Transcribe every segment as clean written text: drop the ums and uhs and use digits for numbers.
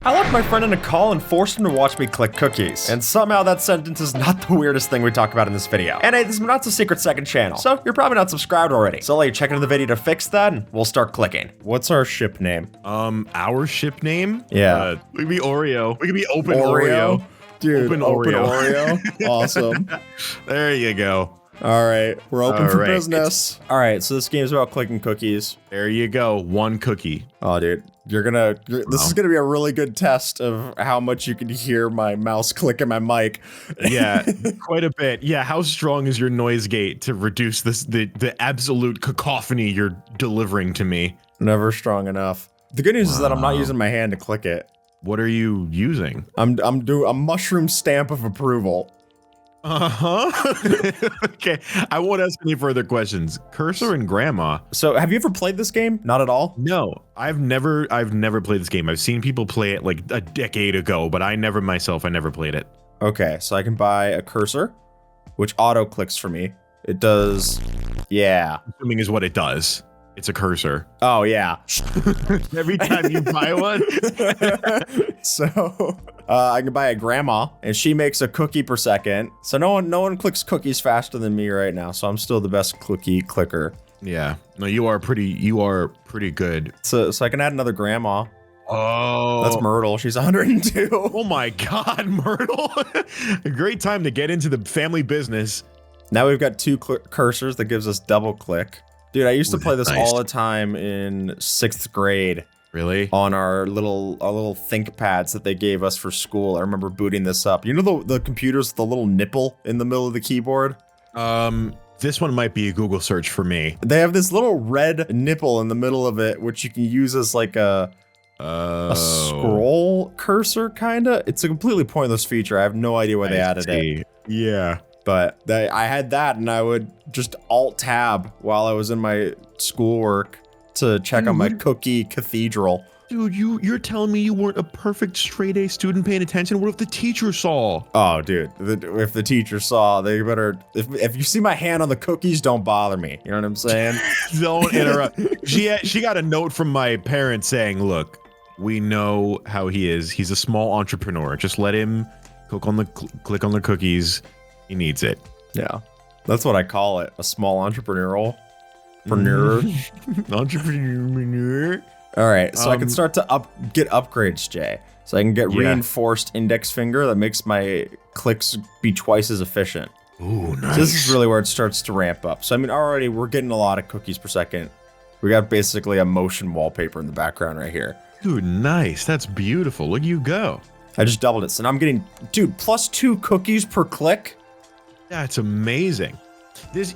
I left my friend in a call and forced him to watch me click cookies. And somehow that sentence is not the weirdest thing we talk about in this video. And hey, this is not a secret second channel, so you're probably not subscribed already. So I'll let you check into the video to fix that and we'll start clicking. What's our ship name? Our ship name? Yeah. We could be Oreo. We could be Open Oreo. Dude, Open Oreo. Awesome. There you go. All right, we're open for right. business. All right, so this game is about clicking cookies. There you go. One cookie. Oh, dude, this is gonna be a really good test of how much you can hear my mouse clicking my mic. Yeah, quite a bit. Yeah, how strong is your noise gate to reduce the absolute cacophony you're delivering to me? Never strong enough. The good news is that I'm not using my hand to click it. What are you using? I'm doing a mushroom stamp of approval. Okay, I won't ask any further questions. Cursor and Grandma. So, have you ever played this game? Not at all? No, I've never played this game. I've seen people play it like a decade ago, but I never played it. Okay, so I can buy a cursor, which auto clicks for me. It does, yeah. Assuming is what it does. It's a cursor. Oh yeah. Every time you buy one. So I can buy a Grandma, and she makes a cookie per second. So no one clicks cookies faster than me right now. So I'm still the best cookie clicker. Yeah. No, you are pretty good. So I can add another Grandma. Oh, That's Myrtle. She's 102. Oh my God, Myrtle! A great time to get into the family business. Now we've got two cursors that gives us double click. Dude, I used to play this all the time in 6th grade. Really? On our little think pads that they gave us for school. I remember booting this up. You know the computers with the little nipple in the middle of the keyboard? This one might be a Google search for me. They have this little red nipple in the middle of it, which you can use as like a scroll cursor, kinda. It's a completely pointless feature. I have no idea why they added it. Yeah. But I had that, and I would just alt-tab while I was in my schoolwork to check on my cookie cathedral. Dude, you're telling me you weren't a perfect straight A student paying attention? What if the teacher saw? Oh, dude, if the teacher saw, they better, if you see my hand on the cookies, don't bother me. You know what I'm saying? Don't interrupt. She got a note from my parents saying, look, we know how he is. He's a small entrepreneur. Just let him click on the cookies. He needs it. Yeah, that's what I call it. A small entrepreneurial. Entrepreneur. All right, so I can start to get upgrades, Jay. So I can get reinforced index finger that makes my clicks be twice as efficient. Ooh, nice. So this is really where it starts to ramp up. So I mean, already we're getting a lot of cookies per second. We got basically a motion wallpaper in the background right here. Dude, nice. That's beautiful. Look, you go. I just doubled it. So now I'm getting, dude, +2 cookies per click. That's amazing. This,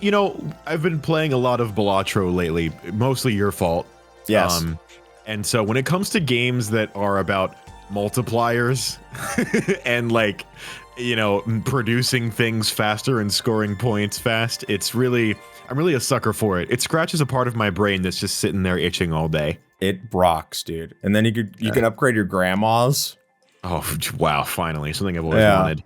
I've been playing a lot of Balatro lately, mostly your fault. Yes. And so when it comes to games that are about multipliers and like, producing things faster and scoring points fast, I'm really a sucker for it. It scratches a part of my brain that's just sitting there itching all day. It rocks, dude. And then you can upgrade your grandmas. Oh, wow. Finally, something I've always wanted.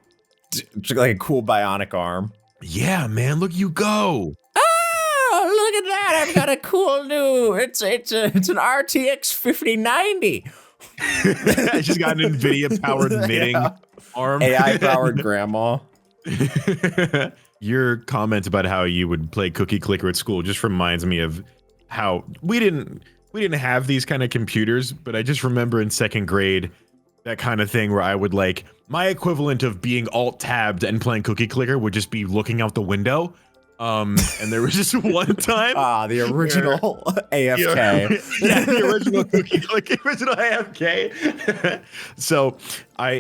Like a cool bionic arm. Yeah, man, look, you go. Oh, look at that. I've got a cool new, it's an RTX 5090. I just got an NVIDIA powered knitting arm. AI powered grandma. Your comment about how you would play Cookie Clicker at school just reminds me of how we didn't have these kind of computers, but I just remember in 2nd grade, that kind of thing where I would like, my equivalent of being alt-tabbed and playing Cookie Clicker would just be looking out the window. And there was just one time. The original AFK. Yeah, the original Cookie Clicker, original AFK. So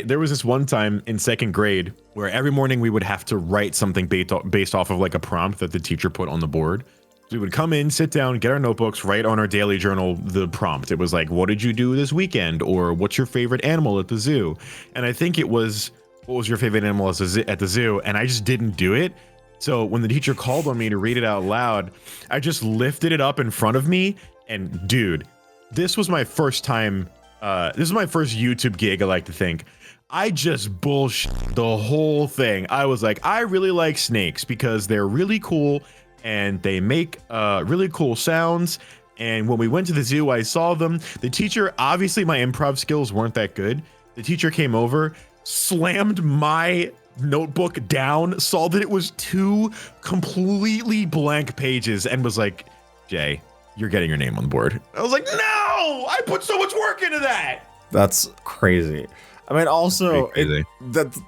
there was this one time in 2nd grade where every morning we would have to write something based off of like a prompt that the teacher put on the board. We would come in, sit down, get our notebooks, write on our daily journal the prompt. It was like, what did you do this weekend? Or what's your favorite animal at the zoo? And I think it was, what was your favorite animal at the zoo? And I just didn't do it. So when the teacher called on me to read it out loud, I just lifted it up in front of me. And dude, this was my first time. This is my first YouTube gig, I like to think. I just bullshit the whole thing. I was like, I really like snakes because they're really cool. And they make really cool sounds, And when we went to the zoo, I saw them. The teacher, obviously my improv skills weren't that good. The teacher came over, slammed my notebook down, saw that it was 2 completely blank pages, and was like, Jay, you're getting your name on the board. I was like, no, I put so much work into that. That's crazy. I mean, also,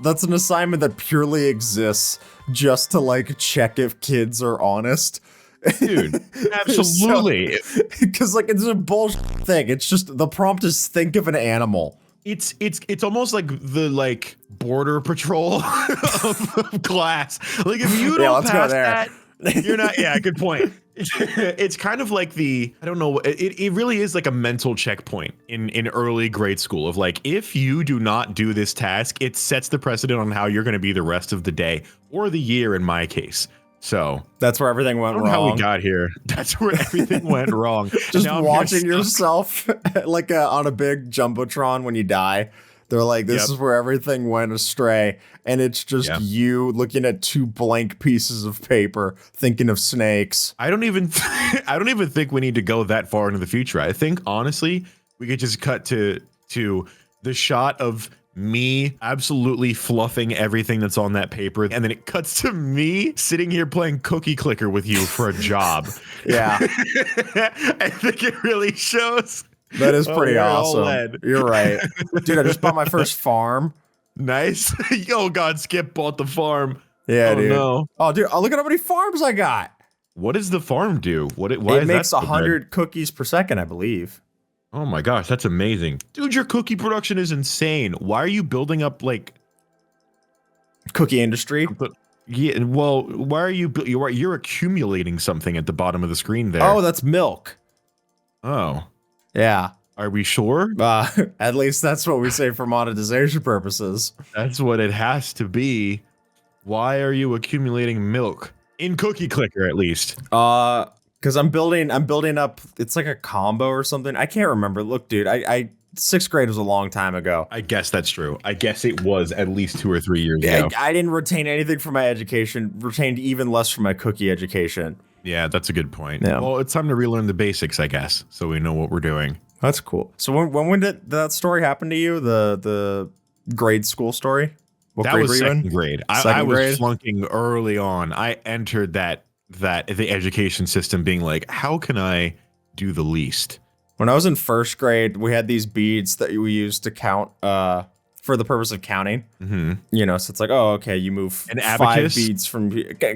that's an assignment that purely exists just to like check if kids are honest. Dude, absolutely. Because like it's a bullshit thing. It's just the prompt is think of an animal. It's almost like the like border patrol of class. Like if you don't pass that, you're not. Yeah, good point. It's kind of like I don't know. It really is like a mental checkpoint in early grade school of like, if you do not do this task, it sets the precedent on how you're going to be the rest of the day or the year in my case. So that's where everything went wrong. How we got here. That's where everything went wrong. Just watching yourself like on a big jumbotron when you die. They're like, this is where everything went astray. And it's just you looking at 2 blank pieces of paper, thinking of snakes. I don't even think we need to go that far into the future. I think honestly, we could just cut to the shot of me absolutely fluffing everything that's on that paper, and then it cuts to me sitting here playing cookie clicker with you for a job. Yeah. I think it really shows. That is pretty awesome. You're right. Dude, I just bought my first farm. Nice. Oh God, Skip bought the farm. Yeah, dude. No. Oh, dude, look at how many farms I got. What does the farm do? It makes 100 cookies per second, I believe. Oh my gosh, that's amazing. Dude, your cookie production is insane. Why are you building up like cookie industry? Yeah, well, why are you're accumulating something at the bottom of the screen there. Oh, that's milk. Oh. Yeah. Are we sure? At least that's what we say for monetization purposes. That's what it has to be. Why are you accumulating milk? In Cookie Clicker, at least. Because I'm building up, it's like a combo or something. I can't remember. Look, dude, I 6th grade was a long time ago. I guess that's true. I guess it was at least 2 or 3 years ago. I didn't retain anything from my education, retained even less from my cookie education. Yeah, that's a good point. Yeah. Well, it's time to relearn the basics, I guess, so we know what we're doing. That's cool. So when did that story happen to you? The grade school story? What that grade was were you in? 2nd grade. I was flunking early on. I entered that the education system being like, how can I do the least? When I was in 1st grade, we had these beads that we used to count for the purpose of counting. Mm-hmm. You know, so it's like, oh, okay, you move an abacus? 5 beads from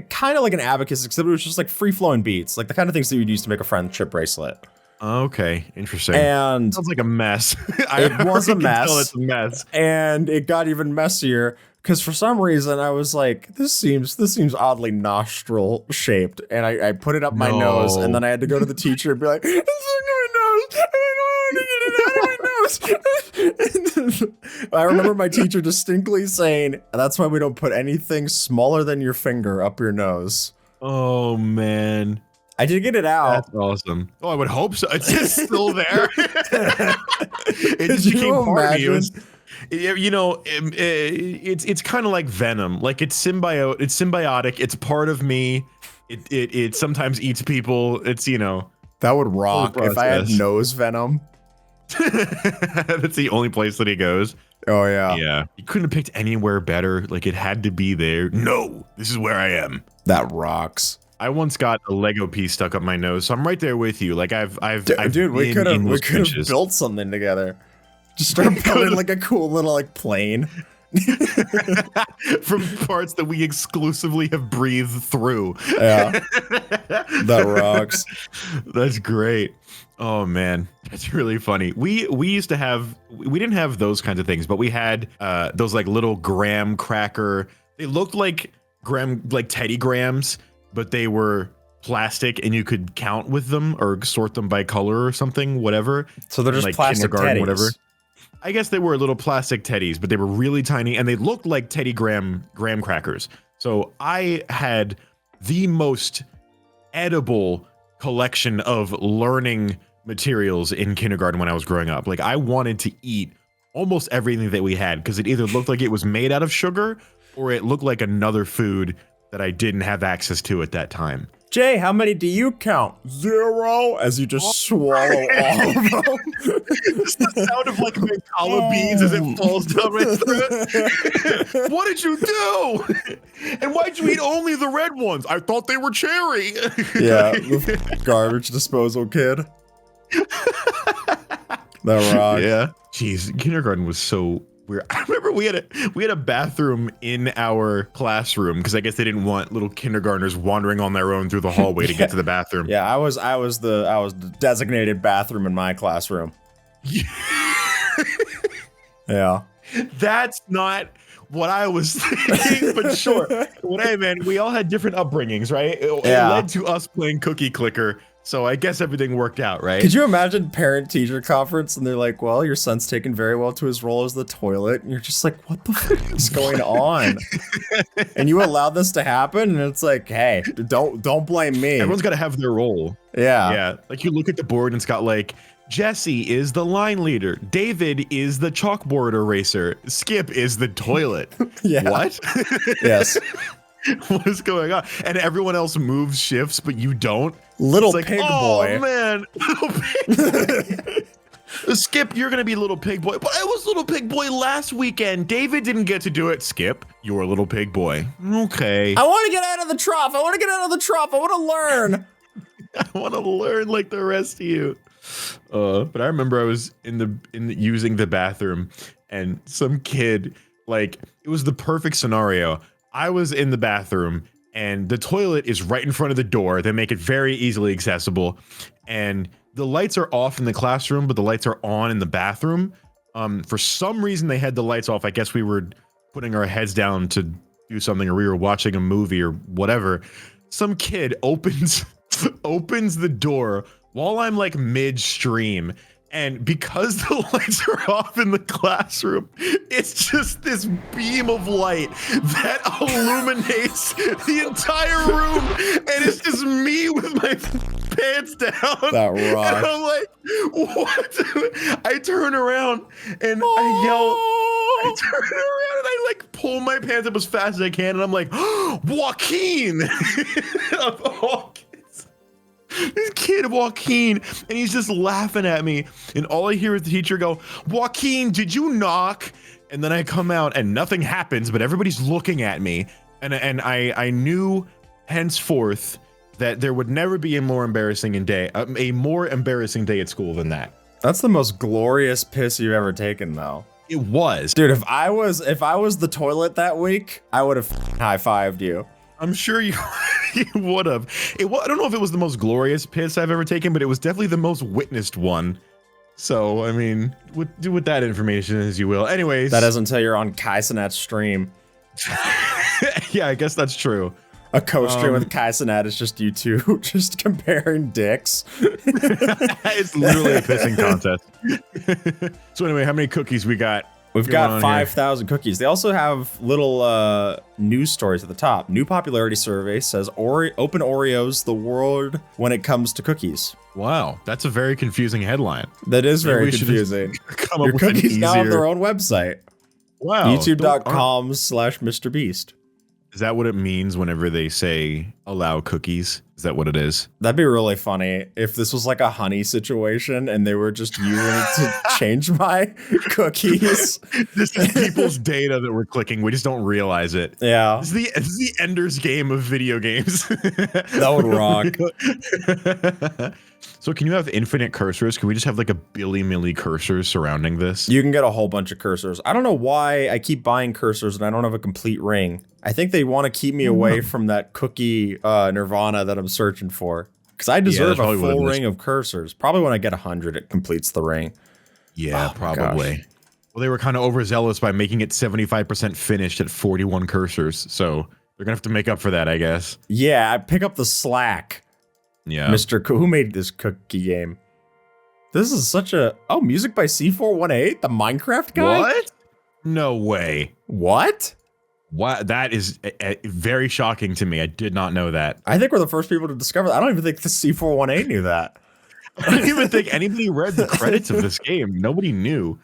kind of like an abacus, except it was just like free-flowing beads, like the kind of things that you'd use to make a friendship bracelet. Okay, interesting. And sounds like a mess. It was a mess. It's a mess. And it got even messier because for some reason I was like, this seems oddly nostril shaped, and I put it up my nose, and then I had to go to the teacher and be like, it's like my nose. I don't want to get it out of my nose. I remember my teacher distinctly saying, "That's why we don't put anything smaller than your finger up your nose." Oh man. I did get it out. That's awesome. Oh, I would hope so. It's just still there. It just Could became you part of you. imagine? You know, it's kind of like Venom. Like it's symbiotic. It's part of me. It sometimes eats people. It's, you know. That would rock if I had nose venom. That's the only place that he goes. Oh yeah. Yeah. You couldn't have picked anywhere better. Like it had to be there. No, this is where I am. That rocks. I once got a Lego piece stuck up my nose, so I'm right there with you. Like dude, we could have built something together. Just start building like a cool little like plane from parts that we exclusively have breathed through. Yeah, that rocks. That's great. Oh man, that's really funny. We used to have, we didn't have those kinds of things, but we had those like little graham cracker. They looked like Teddy Grahams, but they were plastic and you could count with them or sort them by color or something, whatever. So they're just like plastic teddies. Whatever. I guess they were little plastic teddies, but they were really tiny and they looked like Teddy graham crackers. So I had the most edible collection of learning materials in kindergarten when I was growing up. Like I wanted to eat almost everything that we had because it either looked like it was made out of sugar or it looked like another food that I didn't have access to at that time. Jay, how many do you count? 0, as you just swallow all of them. Just the sound of like Mancala beans as it falls down my throat. What did you do? And why'd you eat only the red ones? I thought they were cherry. Yeah, the garbage disposal kid. That rock. Yeah. Jeez, kindergarten was so weird. I remember we had a bathroom in our classroom because I guess they didn't want little kindergartners wandering on their own through the hallway to get to the bathroom. Yeah, I was the designated bathroom in my classroom. Yeah. That's not what I was thinking, but sure. Hey, man, we all had different upbringings, right? It led to us playing Cookie Clicker, so I guess everything worked out, right? Could you imagine parent-teacher conference and they're like, well, your son's taken very well to his role as the toilet, and you're just like, what the fuck is going on? And you allowed this to happen, and it's like, hey, don't blame me. Everyone's got to have their role. Yeah. Yeah. Like you look at the board and it's got like, Jesse is the line leader. David is the chalkboard eraser. Skip is the toilet. Yeah. What? Yes. What is going on? And everyone else moves shifts, but you don't. Little it's like, pig oh, boy. Man. Little pig. Skip, you're going to be little pig boy. But I was little pig boy last weekend. David didn't get to do it. Skip, you're a little pig boy. Okay. I want to get out of the trough. I want to learn. I want to learn like the rest of you. But I remember I was using the bathroom and some kid, like, it was the perfect scenario. I was in the bathroom and the toilet is right in front of the door. They make it very easily accessible. And the lights are off in the classroom, but the lights are on in the bathroom. For some reason, they had the lights off. I guess we were putting our heads down to do something, or we were watching a movie or whatever. Some kid opens the door while I'm like midstream, and because the lights are off in the classroom, it's just this beam of light that illuminates the entire room, and it's just me with my pants down. That rocks. And I'm like, what? I turn around and I yell. I turn around and I like pull my pants up as fast as I can, and I'm like, Joaquin! Of all kids. This kid, Joaquin, and he's just laughing at me, and all I hear is the teacher go, Joaquin, did you knock? And then I come out and nothing happens, but everybody's looking at me, and I knew henceforth that there would never be a more embarrassing day at school than that. That's the most glorious piss you've ever taken, though. It was. Dude, if I was the toilet that week, I would have high-fived you. I'm sure you would have. I don't know if it was the most glorious piss I've ever taken, but it was definitely the most witnessed one. So, I mean, do with that information as you will. Anyways. That is until you're on Kaisenat's stream. Yeah, I guess that's true. A co-stream with Kaisenat is just you two just comparing dicks. It's literally a pissing contest. So anyway, how many cookies we got? We've got 5,000 cookies. They also have little news stories at the top. New popularity survey says open Oreos the world when it comes to cookies. Wow, that's a very confusing headline. That is very confusing. Your cookies now have their own website. Wow. YouTube.com/MrBeast. Is that what it means whenever they say allow cookies? Is that what it is? That'd be really funny if this was like a honey situation and they were just using it to change my cookies. This is people's data that we're clicking. We just don't realize it. Yeah. This is the Ender's Game of video games. That would rock. So can you have infinite cursors? Can we just have like a billy-milly cursors surrounding this? You can get a whole bunch of cursors. I don't know why I keep buying cursors and I don't have a complete ring. I think they want to keep me away from that cookie nirvana that I'm searching for. Because I deserve a full ring of cursors. Probably when I get 100, it completes the ring. Yeah, probably. Well, they were kind of overzealous by making it 75% finished at 41 cursors. So they're going to have to make up for that, I guess. Yeah, I pick up the slack. Yeah. Who made this cookie game? This is such a... Oh, music by C418? The Minecraft guy? What? No way. What? What? That is very shocking to me. I did not know that. I think we're the first people to discover that. I don't even think the C418 knew that. I don't even think anybody read the credits of this game. Nobody knew.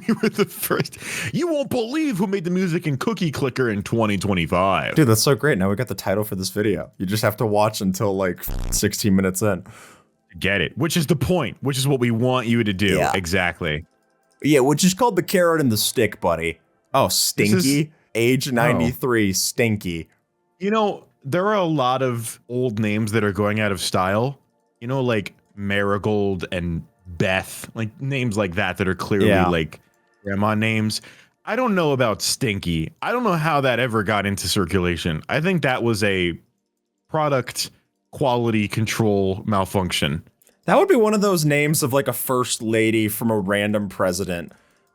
We were the first. You won't believe who made the music in Cookie Clicker in 2025. Dude, that's so great. Now we got the title for this video. You just have to watch until like 16 minutes in. Get it? Which is the point, which is what we want you to do. Yeah. Exactly. Yeah, which is called the carrot and the stick, buddy. Oh, Stinky. Age 93, Stinky. You know, there are a lot of old names that are going out of style. You know, like Marigold and Beth, like names like that are clearly like grandma names. I don't know about Stinky. I don't know how that ever got into circulation. I think that was a product quality control malfunction. That would be one of those names of like a first lady from a random president.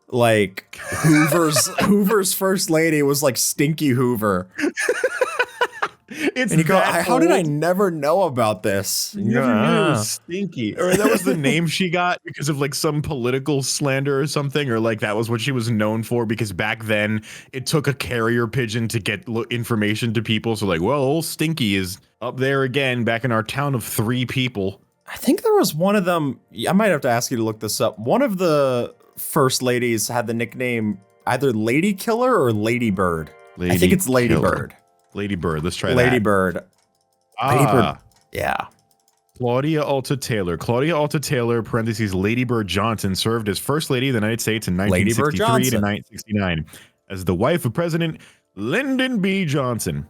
Like Hoover's first lady was like Stinky Hoover. It's and you go, how did I never know about this? You never knew it was Stinky. Or that was the name she got because of like some political slander or something, or like that was what she was known for because back then it took a carrier pigeon to get information to people. So like, well, old Stinky is up there again back in our town of 3 people. I think there was one of them. I might have to ask you to look this up. One of the first ladies had the nickname either Lady Killer or Lady Bird. I think it's Lady Bird. Lady Bird. Let's try Lady that. Bird. Lady Bird. Yeah. Claudia Alta Taylor. Claudia Alta Taylor, parentheses, Lady Bird Johnson, served as First Lady of the United States in 1963 to 1969 as the wife of President Lyndon B. Johnson.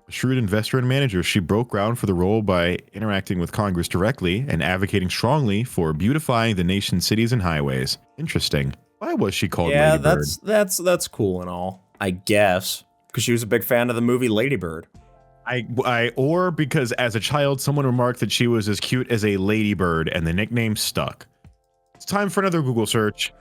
A shrewd investor and manager, she broke ground for the role by interacting with Congress directly and advocating strongly for beautifying the nation's cities and highways. Interesting. Why was she called Lady Bird? Yeah, that's cool and all, I guess. Because she was a big fan of the movie Lady Bird. Or because as a child, someone remarked that she was as cute as a ladybird and the nickname stuck. It's time for another Google search.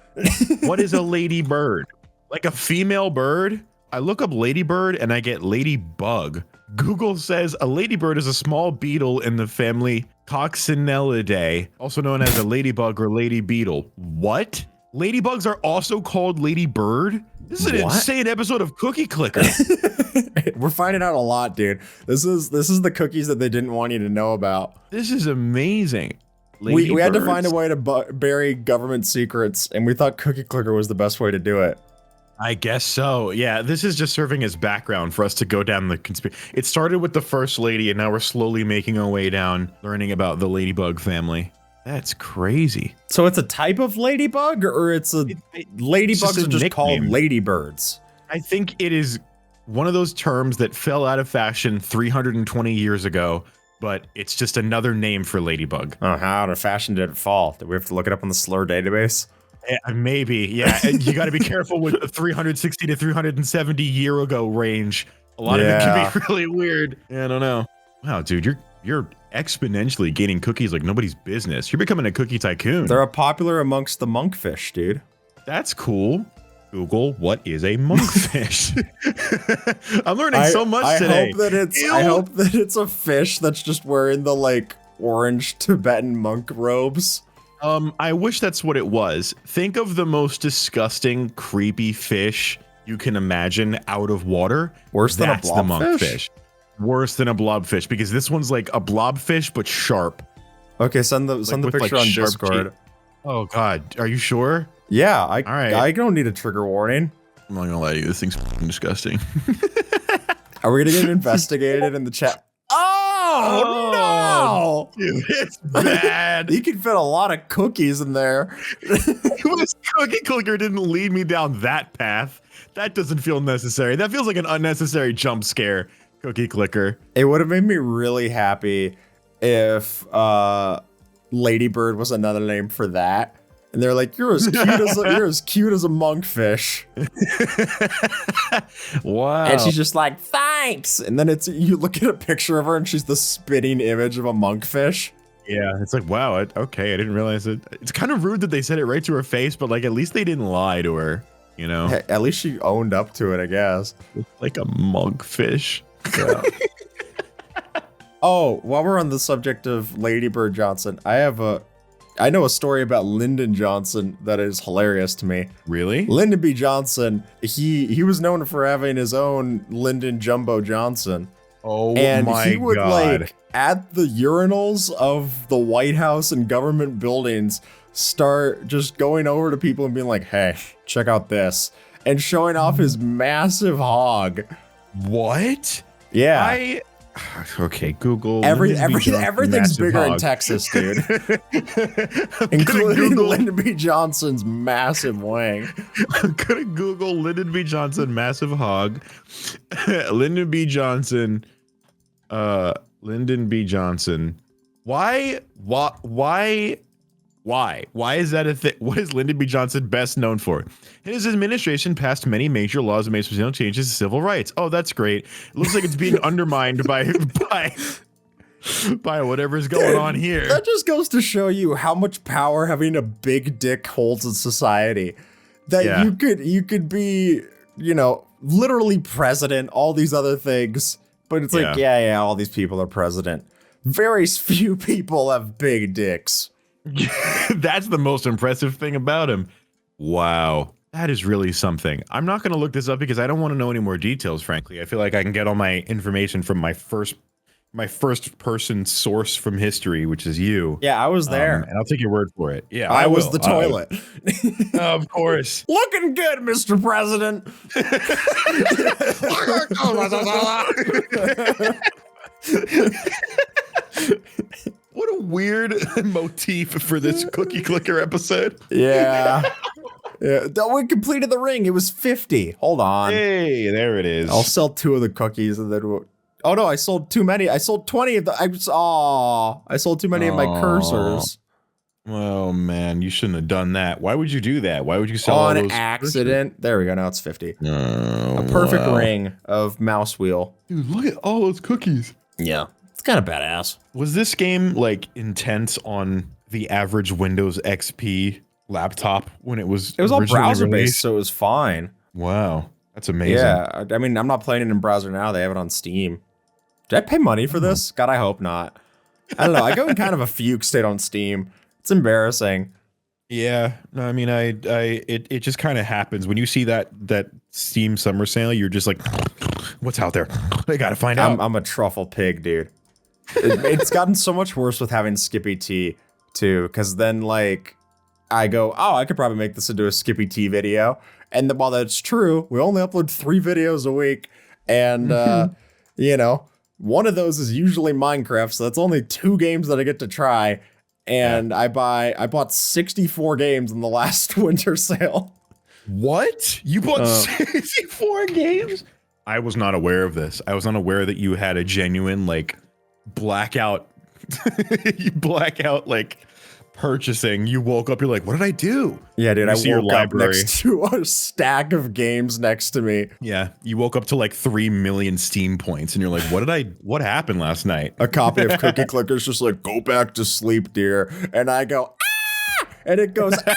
What is a ladybird? Like a female bird? I look up ladybird and I get ladybug. Google says a ladybird is a small beetle in the family Coccinellidae, also known as a ladybug or lady beetle. What? Ladybugs are also called ladybird? This is an insane episode of Cookie Clicker. We're finding out a lot, dude. This is the cookies that they didn't want you to know about. This is amazing. We had to find a way to bury government secrets, and we thought Cookie Clicker was the best way to do it. I guess so. Yeah, this is just serving as background for us to go down the conspiracy. It started with the first lady, and now we're slowly making our way down, learning about the ladybug family. That's crazy. So it's a type of ladybug, or it's a ladybugs are just called ladybirds? I think it is one of those terms that fell out of fashion 320 years ago, but it's just another name for ladybug. Oh, how out of fashion did it fall? Did we have to look it up on the slur database? Maybe, yeah. And you got to be careful with the 360 to 370 year ago range. A lot of it can be really weird. Yeah, I don't know. Wow, dude, you're exponentially gaining cookies like nobody's business. You're becoming a cookie tycoon. They're popular amongst the monkfish, dude. That's cool. Google, what is a monkfish? I'm learning so much today. I hope that it's a fish that's just wearing the like orange Tibetan monk robes. I wish that's what it was. Think of the most disgusting, creepy fish you can imagine out of water. Worse than a blobfish? The monkfish. Worse than a blobfish, because this one's like a blobfish, but sharp. Okay, send the picture on Discord. Teeth. Oh God, are you sure? Yeah, all right. I don't need a trigger warning. I'm not gonna lie to you, this thing's disgusting. Are we gonna get investigated in the chat? Oh, no! Dude, it's bad. You can fit a lot of cookies in there. This Cookie Clicker didn't lead me down that path. That doesn't feel necessary. That feels like an unnecessary jump scare, Cookie Clicker. It would have made me really happy if Ladybird was another name for that. And they're like, you're as cute as a monkfish. Wow. And she's just like, thanks. And then you look at a picture of her and she's the spitting image of a monkfish. Yeah, it's like, wow, okay, I didn't realize it. It's kind of rude that they said it right to her face, but like at least they didn't lie to her, you know? Hey, at least she owned up to it, I guess. It's like a monkfish. Yeah. Oh, while we're on the subject of Lady Bird Johnson, I know a story about Lyndon Johnson that is hilarious to me. Really? Lyndon B. Johnson, he was known for having his own Lyndon Jumbo Johnson. Oh and my he would God. like at the urinals of the White House and government buildings start just going over to people and being like, hey, check out this. And showing off his massive hog. What? Yeah. Okay, Google. Everything's bigger hog. in Texas, dude. Including Lyndon B. Johnson's massive wang. I'm gonna Google Lyndon B. Johnson massive hog. Lyndon B. Johnson. Lyndon B. Johnson. Why is that a thing? What is Lyndon B. Johnson best known for? His administration passed many major laws and made substantial changes to civil rights. Oh, that's great. It looks like it's being undermined by whatever's going on here. That just goes to show you how much power having a big dick holds in society. That you could be, you know, literally president, all these other things. But it's like, yeah, all these people are president. Very few people have big dicks. That's the most impressive thing about him. Wow. That is really something. I'm not going to look this up because I don't want to know any more details, frankly. I feel like I can get all my information from my first person source from history, which is you. Yeah, I was there. And I'll take your word for it. Yeah, I was the toilet. Of course. Looking good, Mr. President. What a weird motif for this cookie clicker episode. Yeah. Yeah. We completed the ring. It was 50. Hold on. Hey, there it is. I'll sell 2 of the cookies and then oh no, I sold too many. I sold 20 of the I sold too many of my cursors. Oh man, you shouldn't have done that. Why would you do that? Why would you sell all those on accident? Cursors? There we go. Now it's 50. Oh, a perfect ring of mouse wheel. Dude, look at all those cookies. Yeah. It's kind of badass. Was this game like intense on the average Windows XP laptop when it was all browser based, so it was fine. Wow. That's amazing. Yeah. I mean, I'm not playing it in browser now. They have it on Steam. Did I pay money for this? God, I hope not. I don't know. I go in kind of a fugue state on Steam. It's embarrassing. Yeah. No, I mean, it just kind of happens when you see that Steam summer sale. You're just like, what's out there? I gotta find out. I'm a truffle pig, dude. It's gotten so much worse with having Skippy T too, because then like I go, oh, I could probably make this into a Skippy T video, and then, while that's true, we only upload 3 videos a week, and you know, one of those is usually Minecraft, so that's only 2 games that I get to try, and I bought 64 games in the last winter sale. What? You bought 64 games? I was not aware of this. I was unaware that you had a genuine like blackout like purchasing. You woke up, you're like, what did I do? Yeah, dude, I woke up next to a stack of games next to me. Yeah, you woke up to like 3 million Steam points and you're like, what happened last night? A copy of Cookie Clicker's just like, go back to sleep, dear. And I go, ah! And it goes, ah!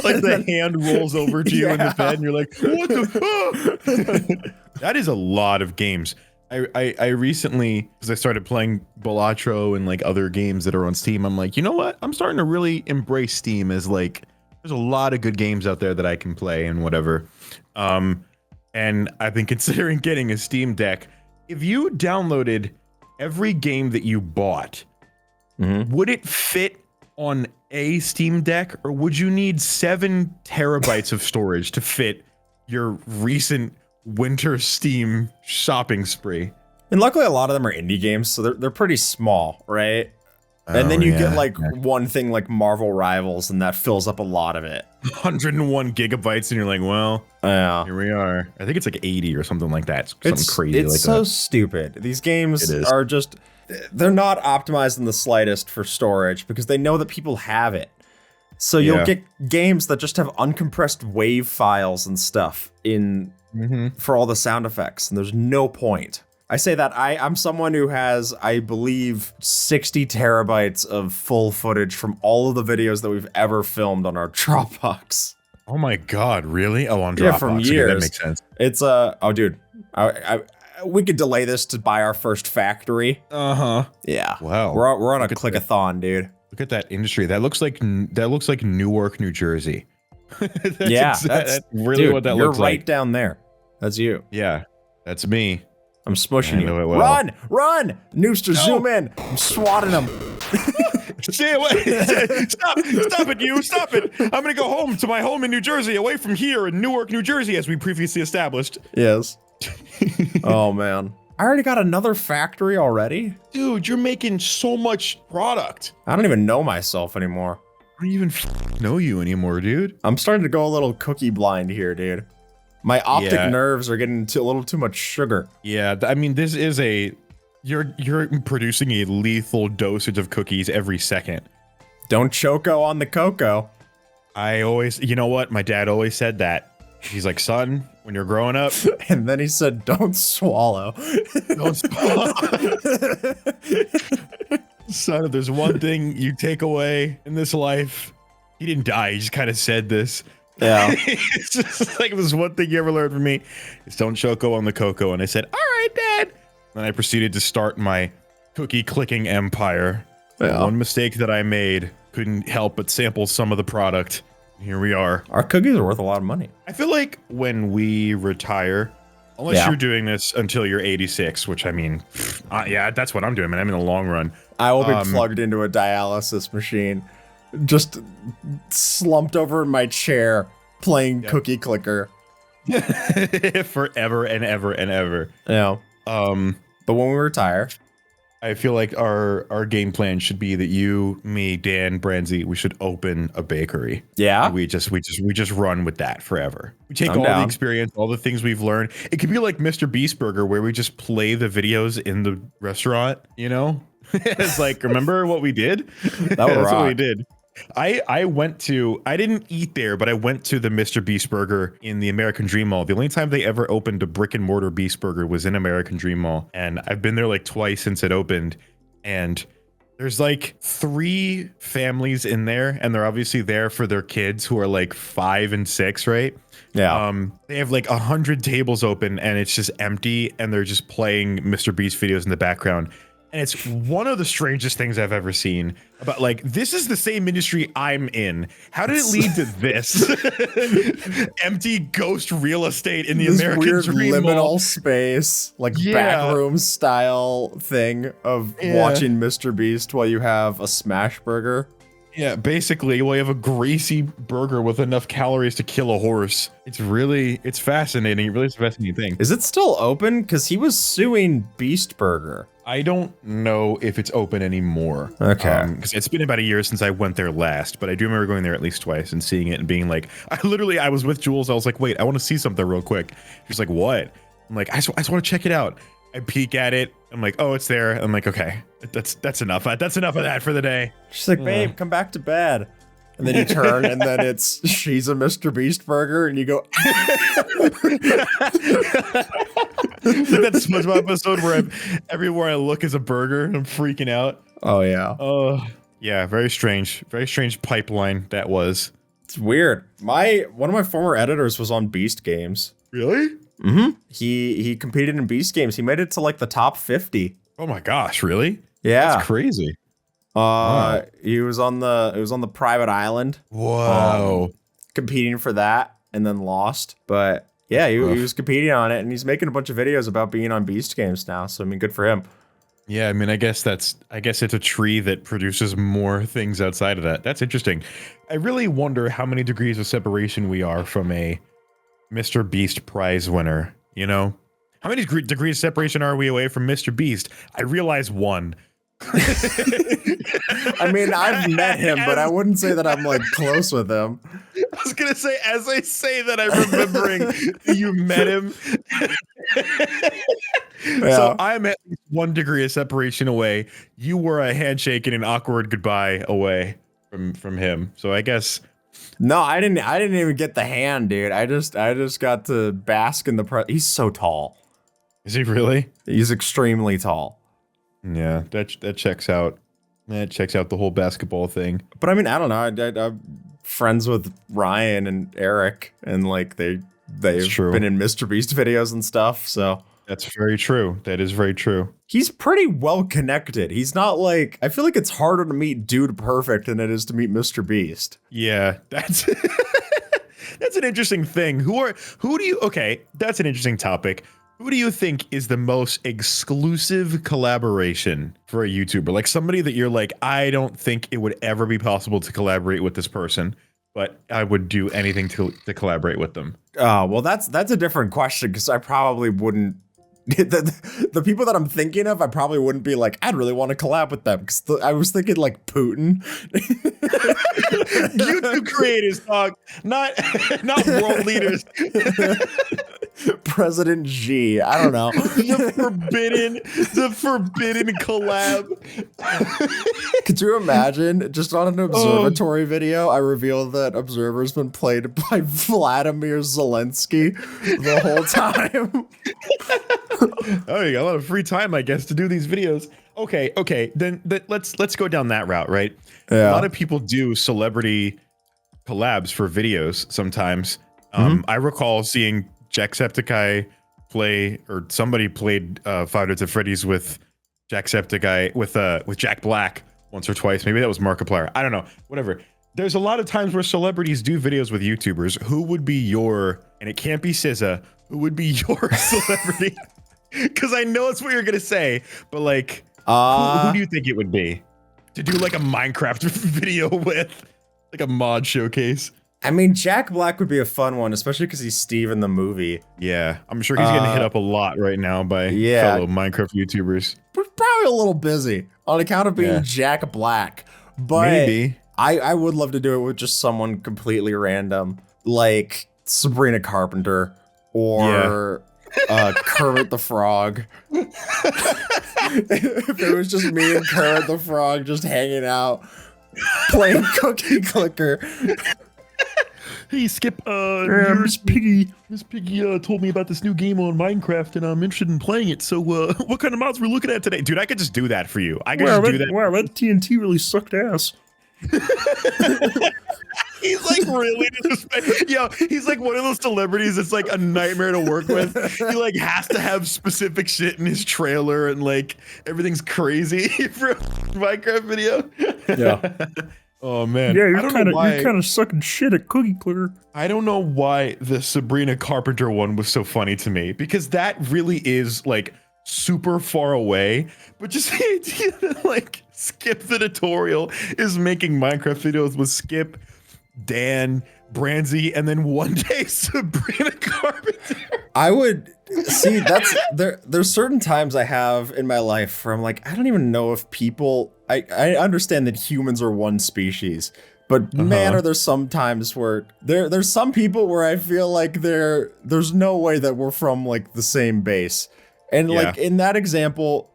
Like the hand rolls over to you in the bed and you're like, what the fuck? That is a lot of games. I recently, because I started playing Balatro and like other games that are on Steam, I'm like, you know what? I'm starting to really embrace Steam as like, there's a lot of good games out there that I can play and whatever. And I've been considering getting a Steam Deck. If you downloaded every game that you bought, would it fit on a Steam Deck, or would you need 7 terabytes of storage to fit your recent winter Steam shopping spree? And luckily a lot of them are indie games, so they're pretty small, right? And then you get like one thing like Marvel Rivals, and that fills up a lot of it. 101 gigabytes, and you're like, well, here we are. I think it's like 80 or something like that. Something crazy like that. It's so stupid. These games are just, they're not optimized in the slightest for storage because they know that people have it. So you'll get games that just have uncompressed WAV files and stuff in for all the sound effects, and there's no point. I say that I'm someone who has, I believe, 60 terabytes of full footage from all of the videos that we've ever filmed on our Dropbox. Oh my god, really? Oh, on Dropbox. Yeah, from years. Okay, that makes sense. It's oh dude, we could delay this to buy our first factory. Yeah. Wow. We're on a clickathon, dude. Look at that industry. That looks like Newark, New Jersey. that's really what that looks like. You're right down there. That's you. Yeah, that's me. I'm smushing you. Run! Run! NOOBster, zoom in. I'm swatting him. Stay away. Stop it, you. Stop it. I'm going to go home to my home in New Jersey, away from here in Newark, New Jersey, as we previously established. Yes. Oh, man. I already got another factory already? Dude, you're making so much product. I don't even know myself anymore. I don't even know you anymore, dude. I'm starting to go a little cookie blind here, dude. My optic nerves are getting a little too much sugar. Yeah, I mean, this is you're producing a lethal dosage of cookies every second. Don't choco on the cocoa. You know what? My dad always said that. He's like, son, when you're growing up. And then he said, don't swallow. Don't swallow. Son, if there's one thing you take away in this life, he didn't die. He just kind of said this. Yeah. It's just like, this one thing you ever learned from me is don't choco on the cocoa. And I said, all right, Dad. And I proceeded to start my cookie clicking empire. Yeah. One mistake that I made, couldn't help but sample some of the product. Here we are. Our cookies are worth a lot of money. I feel like when we retire, unless you're doing this until you're 86, which I mean, yeah, that's what I'm doing, man. I'm in the long run. I will be plugged into a dialysis machine, just slumped over in my chair, playing Cookie Clicker. Forever and ever and ever. Yeah. But when we retire, I feel like our game plan should be that you, me, Dan, Branzy, we should open a bakery. Yeah. And we just run with that forever. We take I'm all down. the experience, all the things we've learned. It could be like Mr. Beast Burger, where we just play the videos in the restaurant, you know? It's like, remember what we did? That's what we did. I didn't eat there, but I went to the Mr. Beast Burger in the American Dream Mall. The only time they ever opened a brick and mortar Beast Burger was in American Dream Mall. And I've been there like twice since it opened. And there's like 3 families in there, and they're obviously there for their kids who are like 5 and 6, right? Yeah. They have like 100 tables open, and it's just empty, and they're just playing Mr. Beast videos in the background. And it's one of the strangest things I've ever seen. About like, this is the same industry I'm in. How did it lead to this? Empty ghost real estate in the this American weird Dream liminal Mall. space, like backroom style thing of watching Mr. Beast while you have a smash burger. Yeah, basically, well, you have a greasy burger with enough calories to kill a horse. It's fascinating. It really is a fascinating thing. Is it still open? Because he was suing Beast Burger. I don't know if it's open anymore. Okay. Because it's been about a year since I went there last, but I do remember going there at least twice and seeing it and being like, I was with Jules. I was like, wait, I want to see something real quick. She's like, what? I'm like, I just want to check it out. I peek at it. I'm like, oh, it's there. I'm like, okay, that's enough. That's enough of that for the day. She's like, babe, come back to bed. And then you turn, and then she's a Mr. Beast burger, and you go. That SpongeBob episode where everywhere I look is a burger. I'm freaking out. Oh yeah. Oh yeah, very strange pipeline that was. It's weird. One of my former editors was on Beast Games. Really? Mm-hmm. He competed in Beast Games. He made it to like the top 50. Oh my gosh, really? Yeah. That's crazy. Wow. It was on the private island. Whoa. Competing for that and then lost. But yeah, he was competing on it, and he's making a bunch of videos about being on Beast Games now. So I mean, good for him. Yeah, I mean, I guess it's a tree that produces more things outside of that. That's interesting. I really wonder how many degrees of separation we are from a Mr. Beast prize winner, you know? How many degrees of separation are we away from Mr. Beast? I realize 1. I mean, I've met him, but I wouldn't say that I'm like close with him. I was gonna say, as I say that, I'm remembering you met him. Yeah. So I'm at least 1 degree of separation away. You were a handshake and an awkward goodbye away from him. So I guess. No, I didn't even get the hand, dude. I just got to bask in the he's so tall. Is he really? He's extremely tall. Yeah, that checks out. That checks out the whole basketball thing. But I mean, I don't know. I'm friends with Ryan and Eric, and like they've been in Mr. Beast videos and stuff. So that's very true. That is very true. He's pretty well connected. He's not like, I feel like it's harder to meet Dude Perfect than it is to meet Mr. Beast. Yeah, that's that's an interesting thing. Okay, that's an interesting topic. Who do you think is the most exclusive collaboration for a YouTuber? Like somebody that you're like, I don't think it would ever be possible to collaborate with this person, but I would do anything to collaborate with them. Well, that's a different question because I probably wouldn't. The people that I'm thinking of, I probably wouldn't be like, I'd really want to collab with them because I was thinking like Putin. YouTube creators, dog, not world leaders. President Xi. I don't know. the forbidden collab. Could you imagine just on an observatory video, I reveal that Observer's been played by Vladimir Zelensky the whole time? Oh, you got a lot of free time, I guess, to do these videos. Okay. Then let's go down that route, right? Yeah. A lot of people do celebrity collabs for videos sometimes. I recall seeing Jacksepticeye play, or somebody played Five Nights at Freddy's with Jacksepticeye with Jack Black once or twice. Maybe that was Markiplier. I don't know. Whatever. There's a lot of times where celebrities do videos with YouTubers. Who would be your, and it can't be SZA, who would be your celebrity? Because I know it's what you're gonna say, but like, who do you think it would be to do like a Minecraft video with, like a mod showcase? I mean, Jack Black would be a fun one, especially because he's Steve in the movie. Yeah, I'm sure he's getting hit up a lot right now by fellow Minecraft YouTubers. We're probably a little busy on account of being Jack Black, but maybe I would love to do it with just someone completely random, like Sabrina Carpenter or Kermit the Frog. If it was just me and Kermit the Frog just hanging out, playing Cookie Clicker. Hey Skip, Miss Piggy told me about this new game on Minecraft and I'm interested in playing it. So what kind of mods we're looking at today? Dude, I could just do that for you. I could just do that. Wow, that TNT really sucked ass. He's like really disrespectful. Yo, he's like one of those celebrities that's like a nightmare to work with. He like has to have specific shit in his trailer and like everything's crazy for a Minecraft video. Yeah. Oh man. Yeah, you're kind of sucking shit at Cookie Clicker. I don't know why the Sabrina Carpenter one was so funny to me, because that really is like super far away, but just the idea that like Skip the tutorial is making Minecraft videos with Skip, Dan, Branzy, and then one day Sabrina Carpenter. I would see there's certain times I have in my life where I'm like, I don't even know if people, I understand that humans are one species, but man, are there some times where there's some people where I feel like there's no way that we're from like the same base. And like in that example,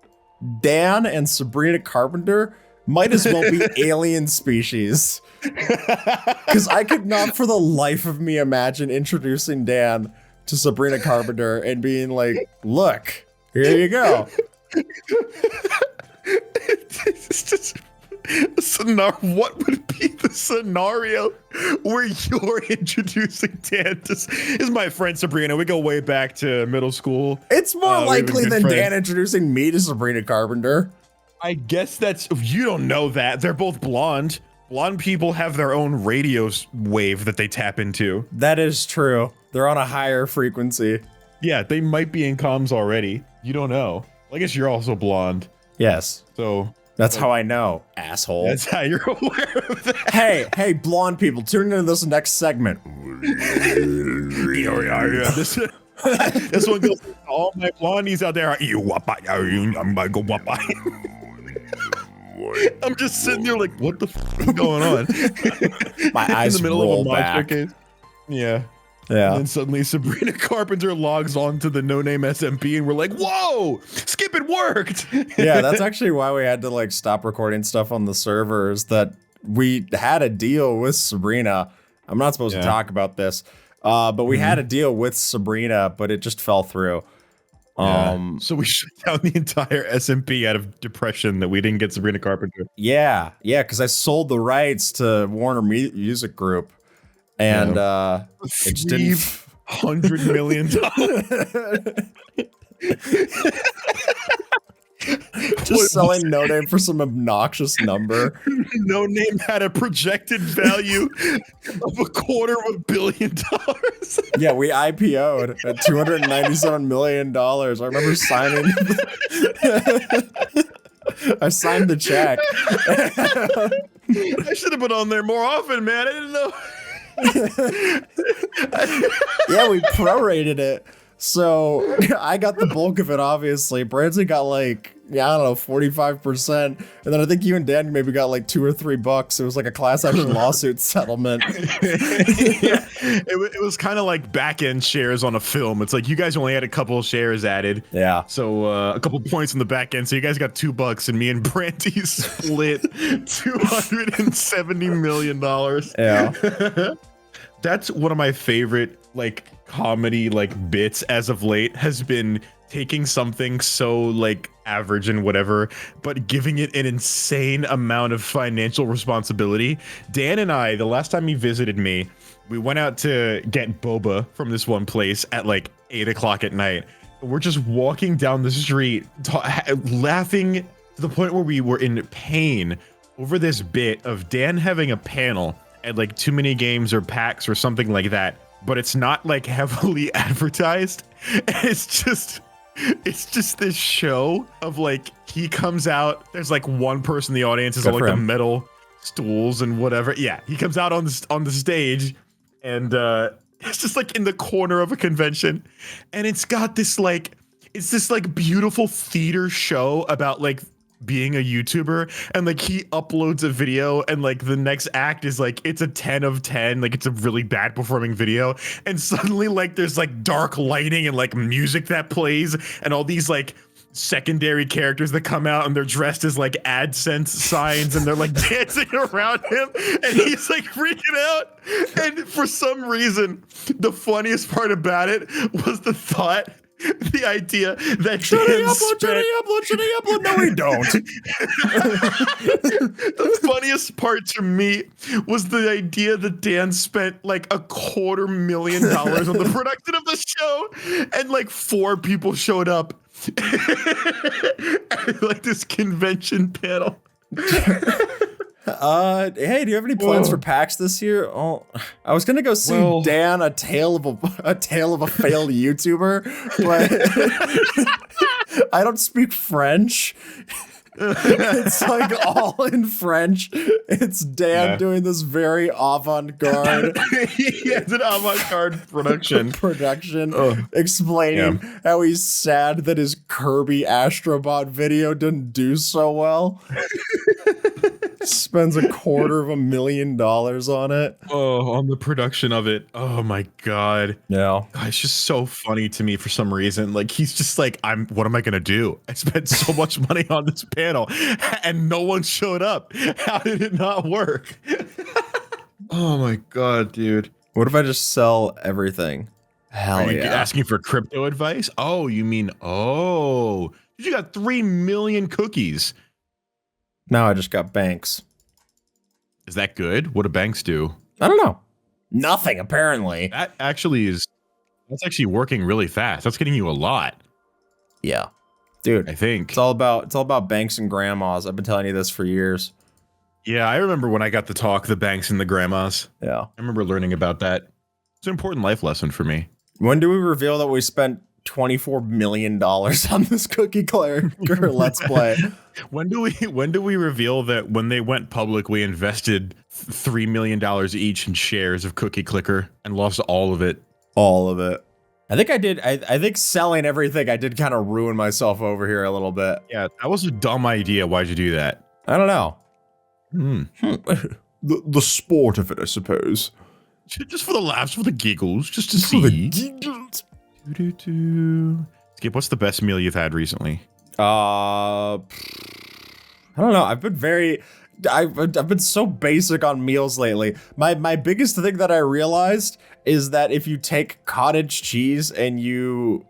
Dan and Sabrina Carpenter might as well be alien species. Because I could not for the life of me imagine introducing Dan to Sabrina Carpenter and being like, look, here you go. It's just a scenario. What would be the scenario where you're introducing Dan to is my friend Sabrina? We go way back to middle school. It's more likely than Dan introducing me to Sabrina Carpenter. I guess that's, you don't know that. They're both blonde. Blonde people have their own radio wave that they tap into. That is true. They're on a higher frequency. Yeah, they might be in comms already. You don't know. I guess you're also blonde. Yes. So that's how I know, asshole. That's how you're aware of that. Hey, blonde people, tune into this next segment. This one goes to all my blondies out there. I'm just sitting there like, what the f is going on? My eyes in the middle of a mod showcase. Yeah. And then suddenly Sabrina Carpenter logs on to the No Name SMP and we're like, whoa, Skip, it worked. Yeah, that's actually why we had to like stop recording stuff on the servers, that we had a deal with Sabrina. I'm not supposed to talk about this, but we had a deal with Sabrina, but it just fell through. So we shut down the entire SMP out of depression that we didn't get Sabrina Carpenter. Yeah, because I sold the rights to Warner Music Group. And it just didn't. $300 million. Just selling No Name for some obnoxious number. No Name had a projected value of $250 million. Yeah, we IPO'd at $297 million. I remember signing. I signed the check. I should have been on there more often, man. I didn't know. Yeah, we prorated it. So I got the bulk of it, obviously. Branson got like, yeah, I don't know, 45%. And then I think you and Dan maybe got like $2 or $3. It was like a class action lawsuit settlement. Yeah, it was kind of like back end shares on a film. It's like you guys only had a couple of shares added. Yeah. So a couple points in the back end. So you guys got $2 and me and Branty split $270 million. Yeah. That's one of my favorite like comedy like bits as of late has been taking something so like average and whatever, but giving it an insane amount of financial responsibility. Dan and I, the last time he visited me, we went out to get boba from this one place at like 8 o'clock at night. We're just walking down the street, laughing to the point where we were in pain over this bit of Dan having a panel at like Too Many Games or PAX or something like that, but it's not like heavily advertised. It's just this show of like he comes out. There's like one person in the audience is on like the metal stools and whatever. Yeah, he comes out on the stage, and it's just like in the corner of a convention, and it's got this like beautiful theater show about like being a YouTuber, and like he uploads a video and like the next act is like it's a 10 of 10, like it's a really bad performing video, and suddenly like there's like dark lighting and like music that plays and all these like secondary characters that come out and they're dressed as like AdSense signs and they're like dancing around him and he's like freaking out. And for some reason the funniest part about it was the thought, the idea that should he upload? No, we don't. The funniest part to me was the idea that Dan spent like $250,000 on the production of the show, and like 4 people showed up at like this convention panel. Hey, do you have any plans for PAX this year? Oh, I was gonna go see Dan, a tale of a failed YouTuber, but I don't speak French. It's like all in French. It's Dan doing this very avant-garde. Yeah, it's an avant-garde production. Explaining how he's sad that his Kirby Astrobot video didn't do so well. Spends $250,000 on it. Oh, on the production of it. Oh my god. Yeah. God, it's just so funny to me for some reason. Like he's just like, what am I gonna do? I spent so much money on this panel and no one showed up. How did it not work? Oh my god, dude. What if I just sell everything? Hell Are you yeah. asking for crypto advice? Oh, you mean, you got 3 million cookies. Now I just got banks. Is that good? What do banks do? I don't know. Nothing, apparently. That's actually working really fast. That's getting you a lot. Yeah. Dude, I think. It's all about banks and grandmas. I've been telling you this for years. Yeah, I remember when I got to talk the banks and the grandmas. Yeah. I remember learning about that. It's an important life lesson for me. When do we reveal that we spent $24 million on this Cookie Claire Let's Play? When do we reveal that when they went public, we invested $3 million each in shares of Cookie Clicker and lost all of it? All of it. I think I did. I think selling everything, I did kind of ruin myself over here a little bit. Yeah, that was a dumb idea. Why'd you do that? I don't know. The sport of it, I suppose. Just for the laughs, for the giggles, just to for see. the giggles. Skip, what's the best meal you've had recently? I don't know. I've been so basic on meals lately. My biggest thing that I realized is that if you take cottage cheese and you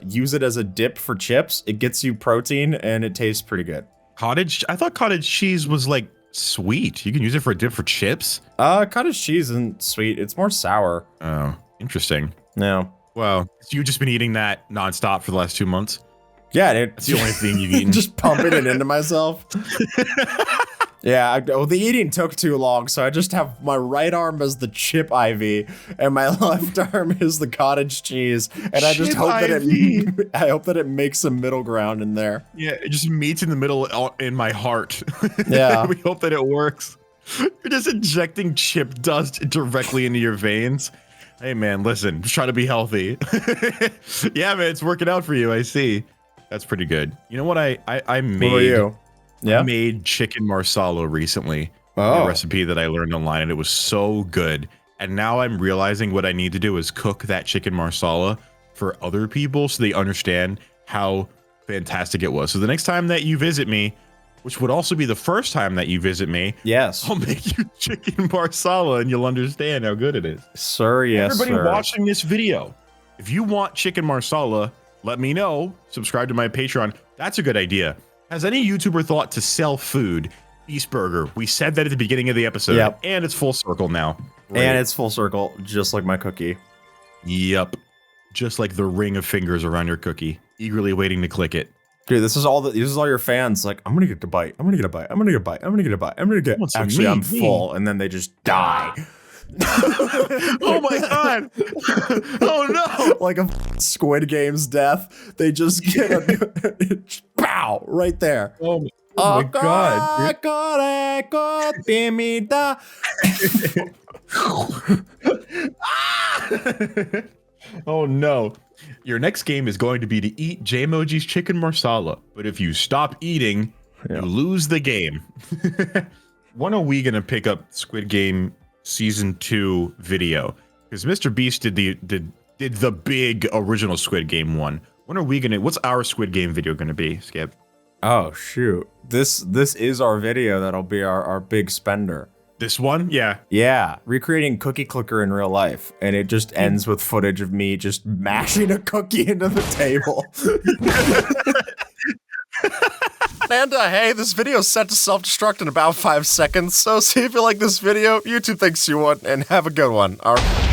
use it as a dip for chips, it gets you protein and it tastes pretty good. I thought cottage cheese was like sweet. You can use it for a dip for chips? Cottage cheese isn't sweet. It's more sour. Oh, interesting. No. Well, you've just been eating that nonstop for the last 2 months? Yeah, That's the only thing you've eaten. Just pumping it into myself. Yeah, well, the eating took too long, so I just have my right arm as the chip IV, and my left arm is the cottage cheese, and I just Chip hope that IV. I hope that it makes a middle ground in there. Yeah, it just meets in the middle in my heart. Yeah. We hope that it works. You're just injecting chip dust directly into your veins. Hey man, listen, just try to be healthy. Yeah, man, it's working out for you. I see. That's pretty good. You know what I made? What about you? Yeah. I made chicken marsala recently. Oh. A recipe that I learned online, and it was so good. And now I'm realizing what I need to do is cook that chicken marsala for other people so they understand how fantastic it was. So the next time that you visit me, which would also be the first time that you visit me, Yes. I'll make you chicken marsala and you'll understand how good it is. Sir, yes, Everybody sir. watching this video, if you want chicken marsala, let me know. Subscribe to my Patreon. That's a good idea. Has any YouTuber thought to sell food? Beast Burger. We said that at the beginning of the episode. Yep. And it's full circle now. And it's full circle, just like my cookie. Yep. Just like the ring of fingers around your cookie, eagerly waiting to click it. Dude, this is all your fans. Like, I'm gonna get a bite. I'm gonna get a bite. I'm gonna get a bite. I'm gonna get a bite. I'm gonna get. What's Actually, me? I'm full, and then they just die. Oh my god! Oh no! Like a Squid Game's death. They just get a pow right there. Oh my god! Oh no. Your next game is going to be to eat Jmoji's chicken marsala, but if you stop eating, you lose the game. When are we gonna pick up Squid Game Season 2 video? Because Mr. Beast did the big original Squid Game one. When are we gonna? What's our Squid Game video gonna be, Skip? Oh shoot! This is our video that'll be our big spender. This one? Yeah. Yeah, recreating Cookie Clicker in real life, and it just ends with footage of me just mashing a cookie into the table. And hey, this video is set to self-destruct in about 5 seconds, so see if you like this video, YouTube thinks you would, and have a good one. All right.